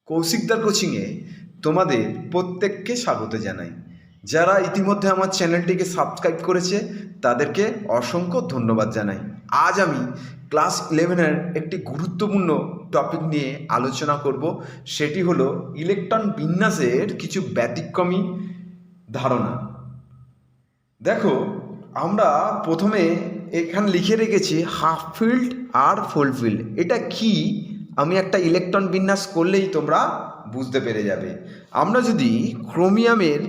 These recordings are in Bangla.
কৌশিকদার কোচিংয়ে তোমাদের প্রত্যেককে স্বাগত জানাই। যারা ইতিমধ্যে আমার চ্যানেলটিকে সাবস্ক্রাইব করেছে তাদেরকে অসংখ্য ধন্যবাদ জানাই। আজ আমি ক্লাস 11-এর একটি গুরুত্বপূর্ণ টপিক নিয়ে আলোচনা করব। সেটি হলো ইলেকট্রন বিন্যাসের কিছু ব্যতিক্রমী ধারণা। দেখো, আমরা প্রথমে এখানে লিখে রেখেছি হাফ ফিল্ড আর ফুল ফিল্ড। এটা কি আমি একটা ইলেকট্রন বিন্যাস করলেই তোমরা বুঝতে পেরে যাবে। আমরা যদি ক্রোমিয়ামের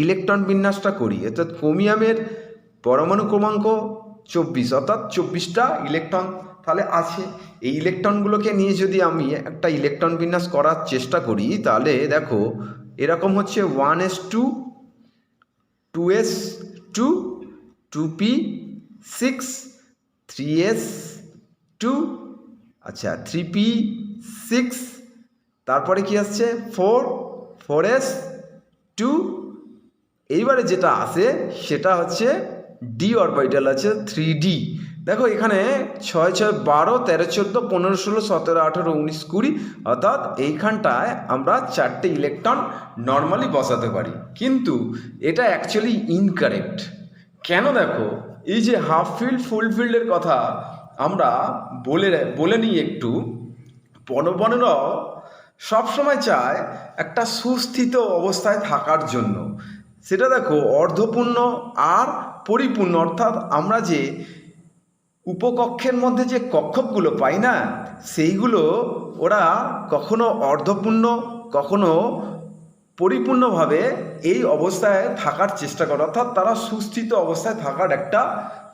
ইলেকট্রন বিন্যাসটা করি, অর্থাৎ ক্রোমিয়ামের পরমাণু ক্রমাঙ্ক 24, অর্থাৎ 24টা ইলেকট্রন তাহলে আছে। এই ইলেকট্রনগুলোকে নিয়ে যদি আমি একটা ইলেকট্রন বিন্যাস করার চেষ্টা করি, তাহলে দেখো এরকম হচ্ছে 1s2, 2s2, 2p6, 3s2, আচ্ছা 3p6, তারপরে কি আসছে 4s2। এইবারে যেটা আসে সেটা হচ্ছে ডি অরবিটাল আছে 3d। দেখো এখানে 6, 6, 12, 13, 14, 15, 16, 17, 18, 19, 20, অর্থাৎ এইখানটায় আমরা 4টে ইলেকট্রন নর্মালি বসাতে পারি, কিন্তু এটা অ্যাকচুয়ালি ইনকারেক্ট। কেন? দেখো, এই যে হাফ ফিল্ড ফুল ফিল্ডের কথা আমরা বলে নিই একটু। পরমাণুরাও সবসময় চায় একটা সুস্থিত অবস্থায় থাকার জন্য। সেটা দেখো অর্ধপূর্ণ আর পরিপূর্ণ, অর্থাৎ আমরা যে উপকক্ষের মধ্যে যে কক্ষকগুলো পাই না, সেইগুলো ওরা কখনো অর্ধপূর্ণ কখনো পরিপূর্ণভাবে এই অবস্থায় থাকার চেষ্টা করে, অর্থাৎ তারা সুস্থিত অবস্থায় থাকার একটা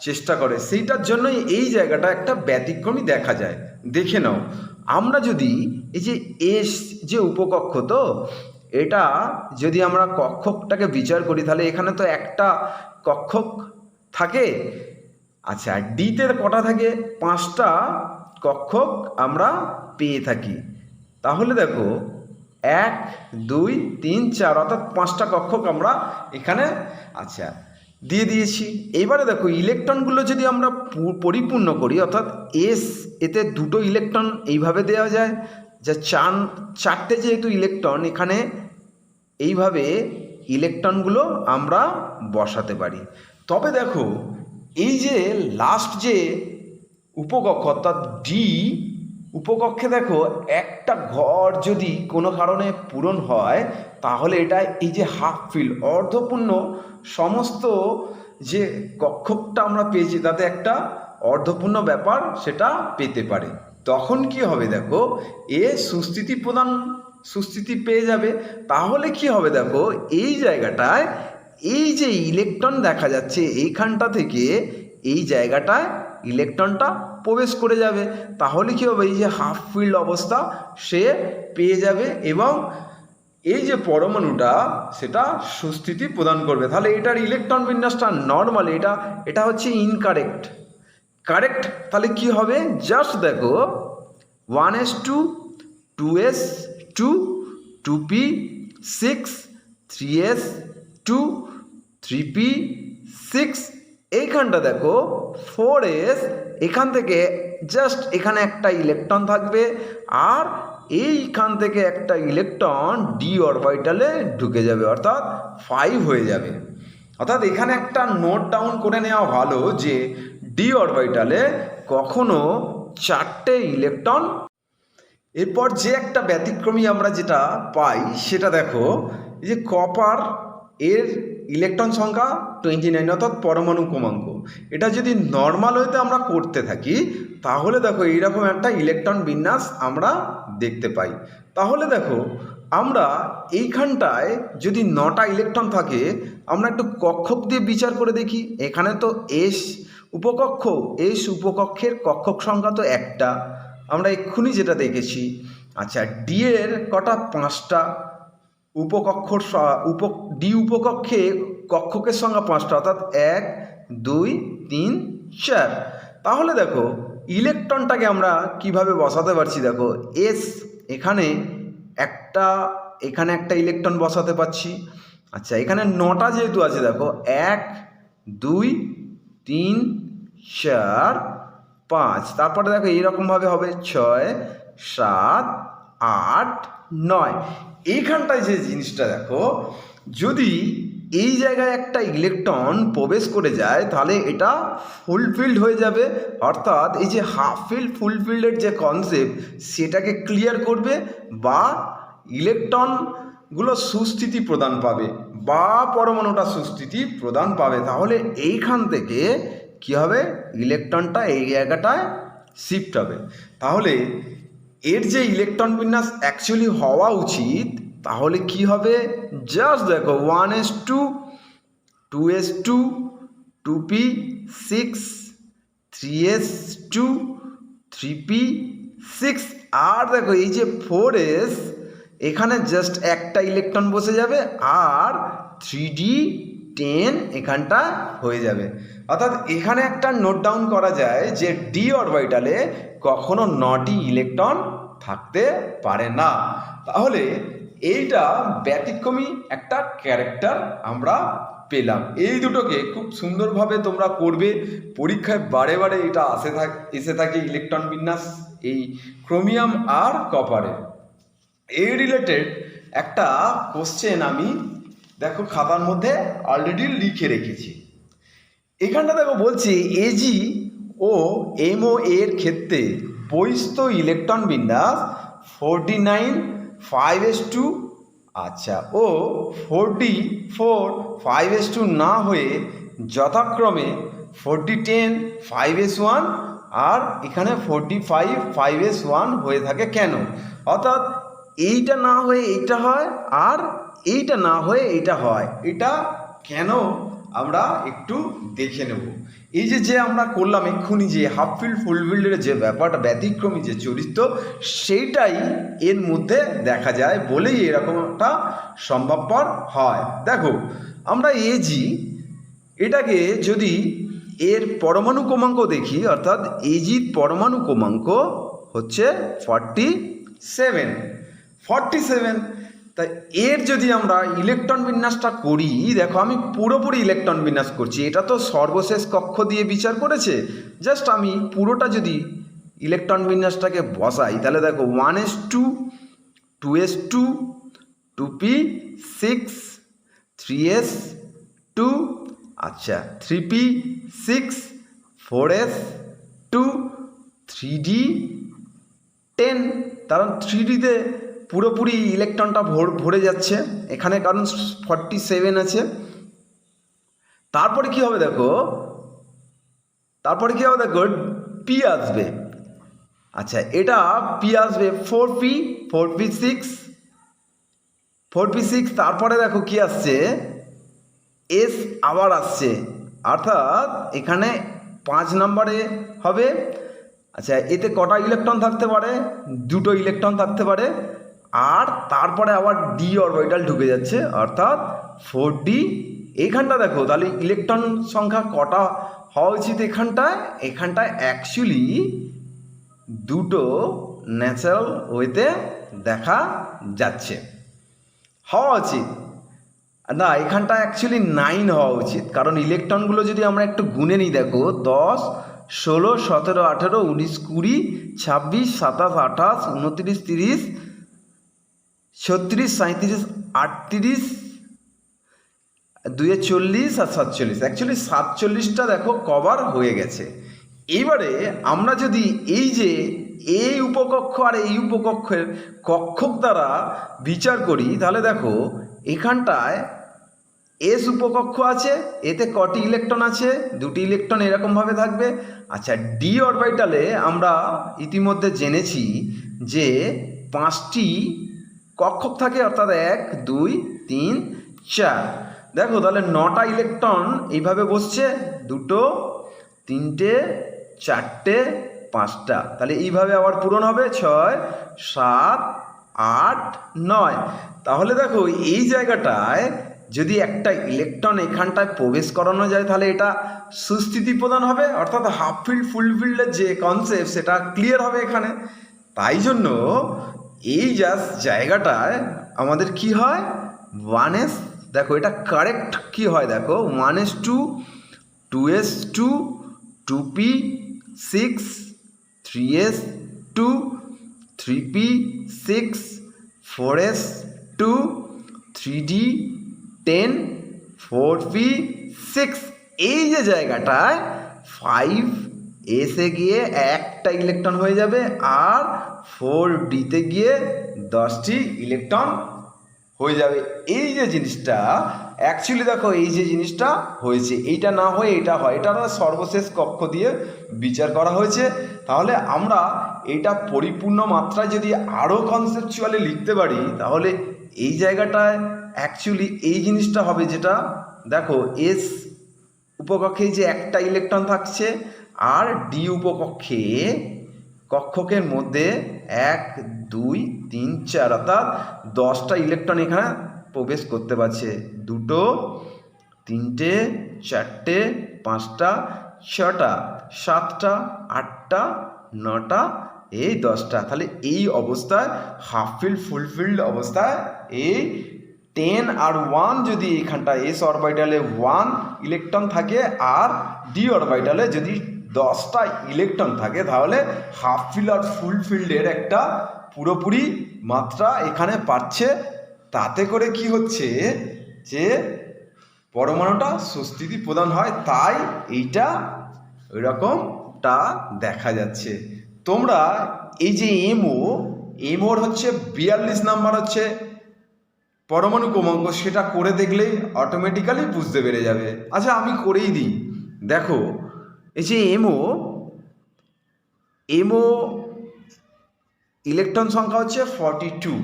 চেষ্টা করে। সেইটার জন্যই এই জায়গাটা একটা ব্যতিক্রমী দেখা যায়। দেখে নাও, আমরা যদি এই যে এস যে উপকক্ষ, তো এটা যদি আমরা কক্ষকটাকে বিচার করি তাহলে এখানে তো একটা কক্ষক থাকে। আচ্ছা, ডিতে কটা থাকে? 5টা কক্ষক আমরা পেয়ে থাকি। তাহলে দেখো 1, 2, 3, 4, অর্থাৎ 5টা কক্ষক আমরা এখানে আচ্ছা দিয়ে দিয়েছি। এবারে দেখো ইলেকট্রনগুলো যদি আমরা পরিপূর্ণ করি, অর্থাৎ এস এতে 2টো ইলেকট্রন এইভাবে দেওয়া যায়, যা 4টে যেহেতু ইলেকট্রন এখানে এইভাবে ইলেকট্রনগুলো আমরা বসাতে পারি। তবে দেখো এই যে লাস্ট যে উপকক্ষ অর্থাৎ ডি উপকক্ষে দেখো একটা ঘর যদি কোনো কারণে পূরণ হয়, তাহলে এটা এই যে হাফ ফিল্ড অর্ধপূর্ণ সমস্ত যে কক্ষকটা আমরা পেয়েছি তাতে একটা অর্ধপূর্ণ ব্যাপার সেটা পেতে পারে। তখন কি হবে? দেখো এ সুস্থিতি পেয়ে যাবে। তাহলে কি হবে? দেখো এই জায়গাটায় এই যে ইলেকট্রন দেখা যাচ্ছে এইখানটা থেকে এই জায়গাটায় ইলেকট্রনটা প্রবেশ করে যাবে। তাহলে কি হবে? এই যে হাফ ফিল্ড অবস্থা সে পেয়ে যাবে এবং এই যে পরমাণুটা সেটা সুস্থিতি প্রদান করবে। তাহলে এটার ইলেকট্রন বিন্যাসটা নর্মালি এটা হচ্ছে ইনকারেক্ট। কারেক্ট তাহলে কি হবে? জাস্ট দেখো 1s2, 2s2, 2p6, 3s2, 3p6, এইখানটা দেখো 4s, এখান থেকে জাস্ট এখানে একটা ইলেকট্রন থাকবে আর এইখান থেকে একটা ইলেকট্রন ডি অরবিটালে ঢুকে যাবে, অর্থাৎ 5 হয়ে যাবে। অর্থাৎ এখানে একটা নোট ডাউন করে নেওয়া ভালো যে ডি অরবিটালে কখনো 4টে ইলেকট্রন। এরপর যে একটা ব্যতিক্রমী আমরা যেটা পাই সেটা দেখো, এই যে কপার এর ইলেকট্রন সংখ্যা 29, অর্থাৎ পরমাণু ক্রমাঙ্ক। এটা যদি নর্মাল ওয়েতে আমরা করতে থাকি তাহলে দেখো এইরকম একটা ইলেকট্রন বিন্যাস আমরা দেখতে পাই। তাহলে দেখো আমরা এইখানটায় যদি 9টা ইলেকট্রন থাকে, আমরা একটু কক্ষক দিয়ে বিচার করে দেখি। এখানে তো এস উপকক্ষের কক্ষক সংখ্যা তো একটা, আমরা এক্ষুনি যেটা দেখেছি। আচ্ছা, ডি এর কটা? 5টা ডি উপকক্ষে কক্ষকের সংখ্যা 5টা, অর্থাৎ 1, 2, 3, 4। তাহলে দেখো ইলেকট্রনটাকে আমরা কিভাবে বসাতে পারছি। দেখো এস এখানে একটা ইলেকট্রন বসাতে পারছি। আচ্ছা, এখানে 9টা যেহেতু আছে, দেখো 1, 2, 3, 4, 5, তারপরে দেখো এইরকমভাবে হবে 6, 7, 8, 9। এইখানটায় যে জিনিসটা দেখো, যদি এই জায়গায় একটা ইলেকট্রন প্রবেশ করে যায় তাহলে এটা ফুলফিল্ড হয়ে যাবে, অর্থাৎ এই যে হাফ ফিল্ড ফুলফিল্ডের যে কনসেপ্ট সেটাকে ক্লিয়ার করবে, বা ইলেকট্রনগুলো সুস্থিতি প্রদান পাবে বা পরমাণুটা সুস্থিতি প্রদান পাবে। তাহলে এইখান থেকে কী হবে, ইলেকট্রনটা এই জায়গাটায় শিফট হবে। তাহলে এর যে ইলেকট্রন বিন্যাস অ্যাকচুয়ালি হওয়া উচিত, তাহলে কি হবে, জাস্ট দেখো 1s2 2s2 2p6 3s2 3p6, আর দেখো এই যে 4s, এখানে জাস্ট একটা ইলেকট্রন বসে যাবে আর 3d10 এখানটা হয়ে যাবে। অর্থাৎ এখানে একটা নোট ডাউন করা যায় যে ডি অরবিটালে কখনো 9টি ইলেকট্রন থাকতে পারে না। তাহলে এইটা ব্যতিক্রমী একটা ক্যারেক্টার আমরা পেলাম। এই দুটোকে খুব সুন্দরভাবে তোমরা করবে, পরীক্ষায় বারে বারে এটা এসে থাকে ইলেকট্রন বিন্যাস এই ক্রোমিয়াম আর কপারে। এই রিলেটেড একটা কোশ্চেন আমি দেখো খাতার মধ্যে অলরেডি লিখে রেখেছি। এখানটা দেখো বলছি এজি ও এমও এর ক্ষেত্রে বহিস্থ ইলেকট্রন বিন্যাস 49 5s2 আচ্ছা ও 44 5s2 না হয়ে যথাক্রমে 4010 5s1 আর এখানে 45 5s1 হয়ে থাকে কেন? অর্থাৎ এইটা না হয়ে এইটা হয় আর এইটা না হয়ে এইটা হয়, এটা কেন আমরা একটু দেখে নেব। এই যে আমরা করলাম এক্ষুনি যে হাফ ফিল্ড ফুল ফিল্ডের যে ব্যাপারটা ব্যতিক্রমী যে চরিত্র, সেইটাই এর মধ্যে দেখা যায় বলেই এরকম একটা সম্ভবপর হয়। দেখো আমরা এজি এটাকে যদি এর পরমাণু ক্রমাঙ্ক দেখি, অর্থাৎ এজির পরমাণু ক্রমাঙ্ক হচ্ছে 47। তাই এর যদি আমরা ইলেকট্রন বিন্যাসটা করি, দেখো আমি পুরোপুরি ইলেকট্রন বিন্যাস করছি, এটা তো সর্বশেষ কক্ষ দিয়ে বিচার করেছে, জাস্ট আমি পুরোটা যদি ইলেকট্রন বিন্যাসটাকে বসাই তাহলে দেখো 1s2 2s2 2p6 3s2 আচ্ছা 3p6 4s2 3d10, কারণ 3dতে পুরোপুরি ইলেকট্রনটা ভরে যাচ্ছে এখানে, কারণ 47 আছে। তারপরে কি হবে দেখো, পি আসবে, আচ্ছা এটা পি আসবে 4p6, তারপরে দেখো কি আসছে, এস আবার আসছে, অর্থাৎ এখানে 5 নম্বরে হবে। আচ্ছা এতে কটা ইলেকট্রন থাকতে পারে, 2টো ইলেকট্রন থাকতে পারে, আর তারপরে আবার ডি অরবিটাল ঢুকে যাচ্ছে অর্থাৎ 4d। এইখানটা দেখো তাহলে ইলেকট্রন সংখ্যা কটা হওয়া উচিত, এখানটায় অ্যাকচুয়ালি 2টো ন্যাচারাল ওয়েতে দেখা যাচ্ছে হওয়া উচিত না, এখানটা অ্যাকচুয়ালি 9 হওয়া উচিত, কারণ ইলেকট্রনগুলো যদি আমরা একটু গুনে নিই, দেখো 10 16 17 18 19 20 26 27 28 29 30 36 37 38 2 40 আর 47, অ্যাকচুয়ালি 47টা দেখো কভার হয়ে গেছে। এইবারে আমরা যদি এই যে এই উপকক্ষ আর এই উপকক্ষের কক্ষক দ্বারা বিচার করি, তাহলে দেখো এখানটায় এস উপকক্ষ আছে, এতে কটি ইলেকট্রন আছে, 2টি ইলেকট্রন এরকমভাবে থাকবে। আচ্ছা ডি অরবিটালে আমরা ইতিমধ্যে জেনেছি যে 5টি কক্ষক থাকে, অর্থাৎ 1 2 3 4। দেখো তাহলে 9টা ইলেকট্রন এইভাবে বসছে, 2টো 3টে 4টে 5টা, তাহলে এইভাবে আবার পূরণ হবে 6 7 8 9। তাহলে দেখো এই জায়গাটায় যদি একটা ইলেকট্রন এখানটায় প্রবেশ করানো যায় তাহলে এটা সুস্থিতি প্রদান হবে, অর্থাৎ হাফ ফিল্ড ফুল ফিল্ডের যে কনসেপ্ট সেটা ক্লিয়ার হবে এখানে। তাই জন্য এই জায়গাটায় আমাদের কি হয় 1s, দেখো এটা কারেক্ট কি হয়, দেখো 1s2 2s2 2p6 3s2 3p6 4s2 3d 10 4p 6 এই যে জায়গাটায় 5s এ গিয়ে একটা ইলেকট্রন হয়ে যাবে আর 4d-তে গিয়ে 10টি ইলেকট্রন হয়ে যাবে। এই যে জিনিসটা অ্যাকচুয়ালি দেখো এই যে জিনিসটা হয়েছে, এইটা না হয়ে এটা হয়, এটা সর্বশেষ কক্ষ দিয়ে বিচার করা হয়েছে। তাহলে আমরা এটা পরিপূর্ণ মাত্রায় যদি আরও কনসেপচুয়ালি লিখতে পারি তাহলে এই জায়গাটায় অ্যাকচুয়ালি এই জিনিসটা হবে, যেটা দেখো এস উপকক্ষে যে একটা ইলেকট্রন থাকছে আর ডি উপকক্ষে কক্ষকের মধ্যে 1 2 3 4 অর্থাৎ 10টা ইলেকট্রন এখানে প্রবেশ করতে পারছে। 2 3টে 4টে 5টা 6টা 7টা 8টা 9টা এই 10টা। তাহলে এই অবস্থায় হাফ ফিল্ড ফুলফিল্ড অবস্থায় এই 10 আর 1 যদি এখানটায় এস অরবিটালে 1 ইলেকট্রন থাকে আর ডি অরবিটালে যদি 10টা ইলেকট্রন থাকে তাহলে হাফ ফিল্ড আর ফুল ফিল্ডের একটা পুরোপুরি মাত্রা এখানে পাচ্ছে। তাতে করে কি হচ্ছে যে পরমাণুটা সুস্থিতি প্রদান হয়, তাই এইটা ওইরকমটা দেখা যাচ্ছে। তোমরা এই যে এমওর হচ্ছে 42 নাম্বার হচ্ছে পরমাণু ক্রমাঙ্ক, সেটা করে দেখলেই অটোমেটিক্যালি বুঝতে পেরে যাবে। আচ্ছা আমি করেই দিই। দেখো এই যে এমও ইলেকট্রন সংখ্যা হচ্ছে 42,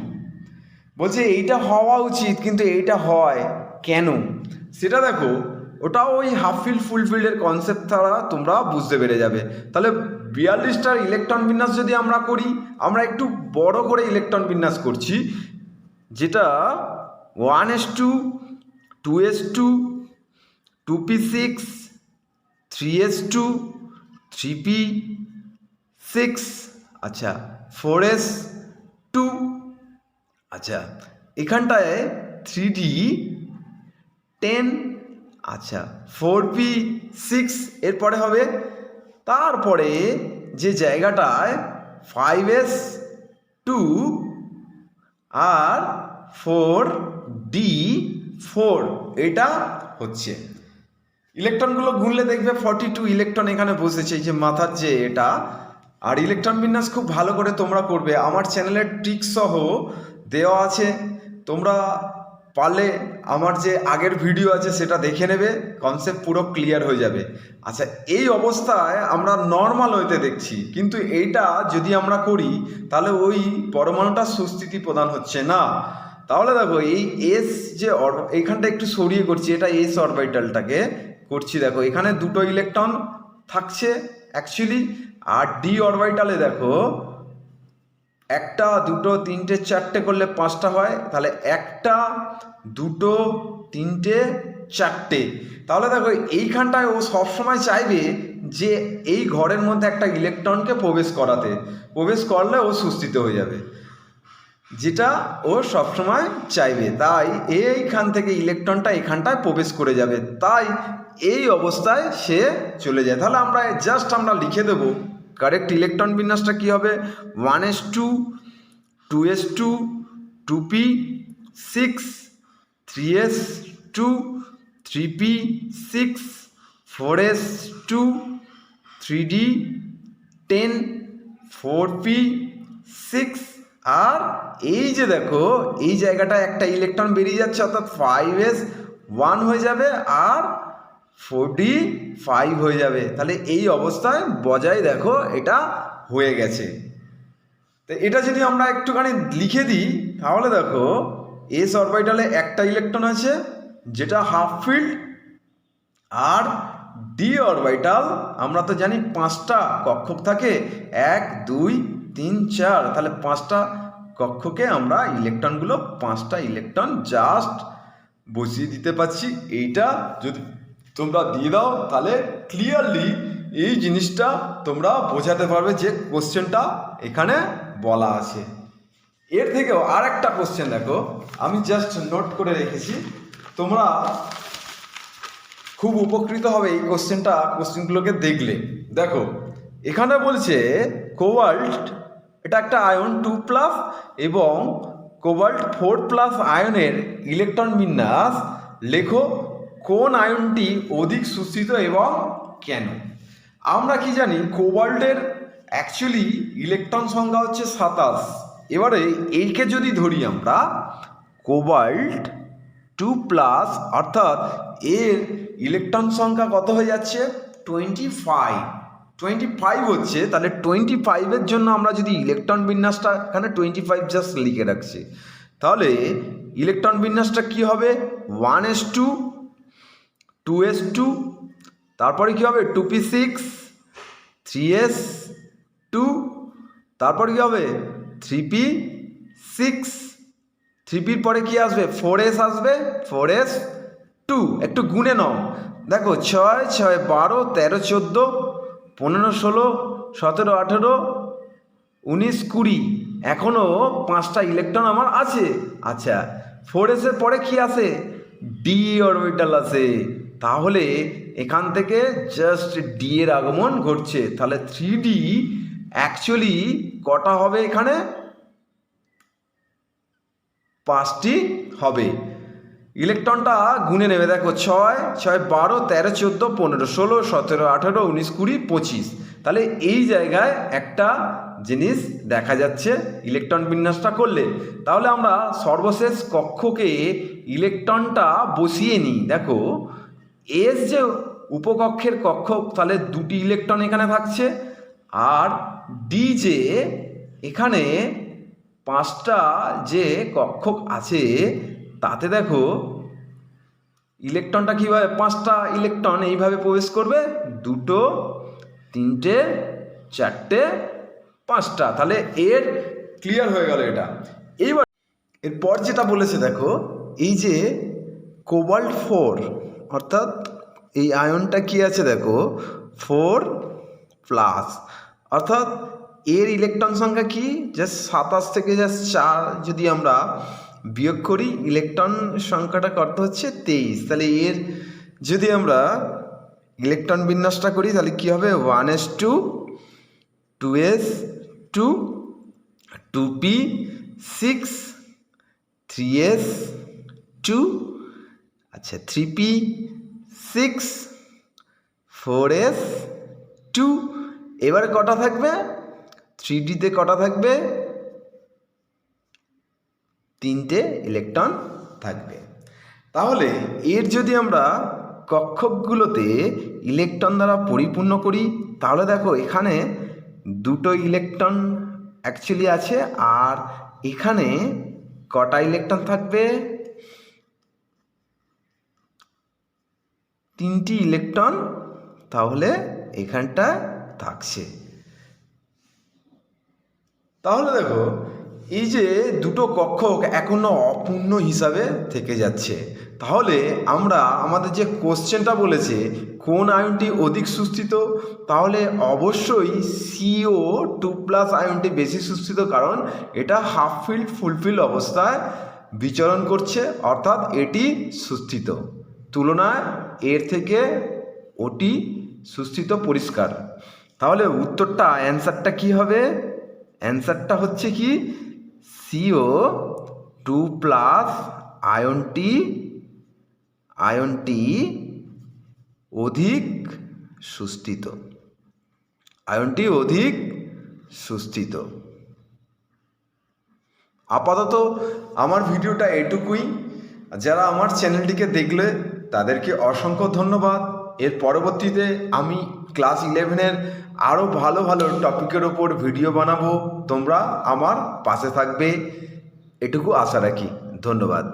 বলছে এইটা হওয়া উচিত কিন্তু এইটা হয় কেন সেটা দেখো, ওটাও ওই হাফ ফিল্ড ফুল ফিল্ডের কনসেপ্ট দ্বারা তোমরা বুঝতে পেরে যাবে। তাহলে 42টার ইলেকট্রন বিন্যাস যদি আমরা করি, আমরা একটু বড় করে ইলেকট্রন বিন্যাস করছি, যেটা 1s2 2s2 2p6 3s2 3p6 আচ্ছা 4s2 আচ্ছা এখানটায় 3d 10 আচ্ছা 4p6 এরপরে হবে, তারপরে যে জায়গাটায় 5s2 আর 4d4 এটা হচ্ছে। ইলেকট্রনগুলো গুনলে দেখবে 42 ইলেকট্রন এখানে বসেছে, এই যে মাথার যে এটা। আর ইলেকট্রন বিন্যাস খুব ভালো করে তোমরা করবে, আমার চ্যানেলের ট্রিক্স সহ দেওয়া আছে, তোমরা পারলে আমার যে আগের ভিডিও আছে সেটা দেখে নেবে, কনসেপ্ট পুরো ক্লিয়ার হয়ে যাবে। আচ্ছা এই অবস্থায় আমরা নর্মাল ওয়েতে দেখছি, কিন্তু এইটা যদি আমরা করি তাহলে ওই পরমাণুটা সুস্থিতি প্রদান হচ্ছে না। তাহলে দেখো এই এস যে এইখানটা একটু সরিয়ে করছি, এটা এস অরবিটালটাকে করছি, দেখো এখানে 2টো ইলেকট্রন থাকছে অ্যাকচুয়ালি, আর ডি অরবিটালে দেখো 1টা 2টো 3টে 4টে করলে 5টা হয়, তাহলে 1টা 2টো 3টে 4টে। তাহলে দেখো এইখানটায় ও সবসময় চাইবে যে এই ঘরের মধ্যে একটা ইলেকট্রনকে প্রবেশ করলে ও সুস্থিত হয়ে যাবে, যেটা ও সবসময় চাইবে। তাই এইখান থেকে ইলেকট্রনটা এখানটায় প্রবেশ করে যাবে, তাই এই অবস্থায় সে চলে যায়। তাহলে আমরা জাস্ট আমরা লিখে দেব কারেক্ট ইলেকট্রন বিন্যাসটা কী হবে, 1s2 2s2 2p6 3s2 3p6 4s2 3d10 4p6 আর এই যে দেখো এই জায়গাটায় একটা ইলেকট্রন বেরিয়ে যাচ্ছে, অর্থাৎ 5s1 হয়ে যাবে আর 4d5 হয়ে যাবে। তাহলে এই অবস্থায় বজায় দেখো এটা হয়ে গেছে। তো এটা যদি আমরা একটুখানি লিখে দিই তাহলে দেখো এস অরবিটালে একটা ইলেকট্রন আছে যেটা হাফ ফিল্ড, আর ডি অরবিটাল আমরা তো জানি 5টা কক্ষক থাকে, 1 2 3 4, তাহলে 5টা কক্ষকে আমরা ইলেকট্রনগুলো 5টা ইলেকট্রন জাস্ট বসিয়ে দিতে পারছি। এইটা যদি তোমরা দিয়ে দাও তাহলে ক্লিয়ারলি এই জিনিসটা তোমরা বোঝাতে পারবে যে কোশ্চেনটা এখানে বলা আছে। এর থেকেও আর একটা কোশ্চেন দেখো, আমি জাস্ট নোট করে রেখেছি, তোমরা খুব উপকৃত হবে এই কোশ্চেনগুলোকে দেখলে। দেখো এখানে বলছে কোবাল্ট এটা একটা আয়ন 2+ এবং কোবাল্ট 4+ আয়নের ইলেকট্রন বিন্যাস লেখো। কোন আয়নটি অধিক সুস্থিত এবং কেন? আমরা কি জানি কোবাল্টের অ্যাকচুয়ালি ইলেকট্রন সংখ্যা হচ্ছে 27। এবারে এইকে যদি ধরি আমরা কোবাল্ট 2+, অর্থাৎ এর ইলেকট্রন সংখ্যা কত হয়ে যাচ্ছে 25 হচ্ছে। তাহলে 25-এর জন্য আমরা যদি ইলেকট্রন বিন্যাসটা এখানে 25 জাস্ট লিখে রাখছি, তাহলে ইলেকট্রন বিন্যাসটা কি হবে 1s2 2s2, তারপরে কি হবে 2p6 3s2, তারপরে কি হবে 3p6, 3pর পরে কি আসবে 4s আসবে 4s2। একটু গুনে নাও, দেখো 6 6 12 13 14 15 16 17 18 19 20, এখনও 5টা ইলেকট্রন আমার আছে। আচ্ছা 4s-এর পরে কি আসে ডি অরবিটাল আছে, তাহলে এখান থেকে জাস্ট ডি এর আগমন ঘটছে। তাহলে 3d অ্যাকচুয়ালি কটা হবে এখানে 5টি হবে। ইলেকট্রনটা গুনে নেবে, দেখো 6 6 12 13 14 15 16 17 18 19 20 25, তাহলে এই জায়গায় একটা জিনিস দেখা যাচ্ছে ইলেকট্রন বিন্যাসটা করলে। তাহলে আমরা সর্বশেষ কক্ষকে ইলেকট্রনটা বসিয়ে নিই। দেখো এস যে উপকক্ষের কক্ষ, তাহলে 2টি ইলেকট্রন এখানে থাকছে, আর ডি যে এখানে 5টা যে কক্ষক আছে, তাতে দেখো ইলেকট্রনটা কীভাবে 5টা ইলেকট্রন এইভাবে প্রবেশ করবে, 2 3 4 5টা। তাহলে এর ক্লিয়ার হয়ে গেল এটা। এইবার এরপর যেটা বলেছে দেখো, এই যে কোবাল্ট 4, অর্থাৎ এই আয়নটা কি আছে দেখো 4+, অর্থাৎ এর ইলেকট্রন সংখ্যা কি জাস্ট 27 থেকে জাস্ট 4 যদি আমরা বিয়োগ করি, ইলেকট্রন সংখ্যাটা কত হচ্ছে 23। তাহলে এর যদি আমরা ইলেকট্রন বিন্যাসটা করি তাহলে কি হবে 1s2 2s2 2p6 3s2, আচ্ছা 3p6 4s2। এবারে কটা থাকবে 3d-তে কটা থাকবে 3টে ইলেকট্রন থাকবে। তাহলে এর যদি আমরা কক্ষকগুলোতে ইলেকট্রন দ্বারা পরিপূর্ণ করি, তাহলে দেখো এখানে 2টো ইলেকট্রন অ্যাকচুয়ালি আছে, আর এখানে কটা ইলেকট্রন থাকবে 3টি ইলেকট্রন, তাহলে এখানটা থাকছে। তাহলে দেখো এই যে 2টো কক্ষক এখনো অপূর্ণ হিসাবে থেকে যাচ্ছে। তাহলে আমরা আমাদের যে কোশ্চেনটা বলেছে কোন আয়নটি অধিক সুস্থিত, তাহলে অবশ্যই CO2+ আয়নটি বেশি সুস্থিত, কারণ এটা হাফ ফিল্ড ফুলফিল অবস্থায় বিচরণ করছে, অর্থাৎ এটি সুস্থিত। তুলনায় এর থেকে ওটি সুস্থিত পরিষ্কার। তাহলে উত্তরটা অ্যান্সারটা কি হবে, অ্যান্সারটা হচ্ছে কি CO2+ আয়নটি অধিক সুস্থিত, আয়নটি অধিক সুস্থিত। আপাতত আমার ভিডিওটা এটুকুই। যারা আমার চ্যানেলটিকে দেখলে তাদেরকে অসংখ্য ধন্যবাদ। এর পরবর্তীতে আমি ক্লাস 11-এর আরও ভালো ভালো টপিকের ওপর ভিডিও বানাবো, তোমরা আমার পাশে থাকবে, এটুকু আশা রাখি। ধন্যবাদ।